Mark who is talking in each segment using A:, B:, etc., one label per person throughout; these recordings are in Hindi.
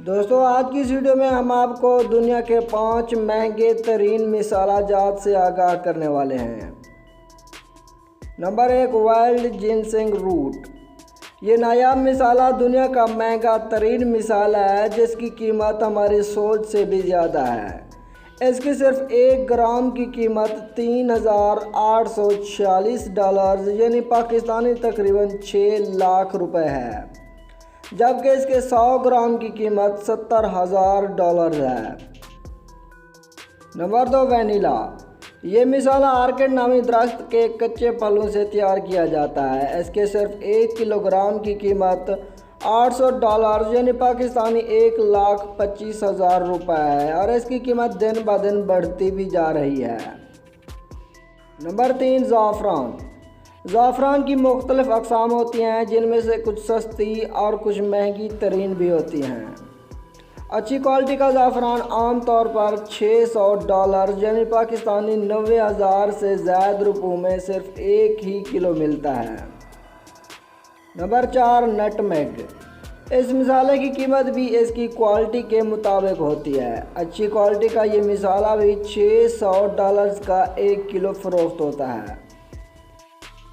A: दोस्तों आज की इस वीडियो में हम आपको दुनिया के 5 महंगे तरीन मसाला जात से आगाह करने वाले हैं। Number 1, wild ginseng root. ये नायाब मसाला दुनिया का महंगा तरीन मसाला है जिसकी कीमत हमारी सोच से भी ज़्यादा है। इसकी सिर्फ 1 ग्राम की कीमत $3,846 यानी पाकिस्तानी तकरीबन 6 लाख रुपए है, जबकि इसके 100 ग्राम की कीमत $70,000 है। Number 2, vanilla. ये मसाला आर्किड नामी दरख्त के कच्चे फलों से तैयार किया जाता है। इसके सिर्फ 1 किलोग्राम की कीमत $800 यानी पाकिस्तानी 1,25,000 रुपये है और इसकी कीमत दिन ब दिन बढ़ती भी जा रही है। नंबर 3, ज़ाफ़रान। ज़ाफ़रान की मुख्तलिफ़ अक़साम होती हैं जिनमें से कुछ सस्ती और कुछ महंगी तरीन भी होती हैं। अच्छी क्वालिटी का ज़ाफ़रान आम तौर पर $600 यानी पाकिस्तानी 90,000 से ज़ायद रुपयों में सिर्फ 1 ही किलो मिलता है। Number 4, nutmeg. इस मसाले की कीमत भी इसकी क्वालिटी के मुताबिक होती है। अच्छी क्वालिटी का ये मसाला भी $600 का 1 किलो फ़रोख्त होता है।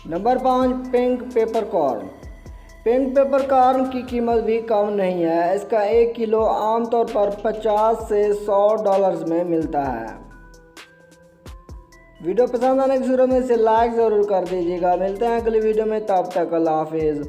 A: Number 5, pink peppercorn. Pink peppercorn की कीमत भी कम नहीं है। इसका 1 किलो आमतौर पर $50 से $100 में मिलता है। वीडियो पसंद आने की सूरत में इसे लाइक ज़रूर कर दीजिएगा। मिलते हैं अगली वीडियो में, तब तक अल्लाह हाफिज़।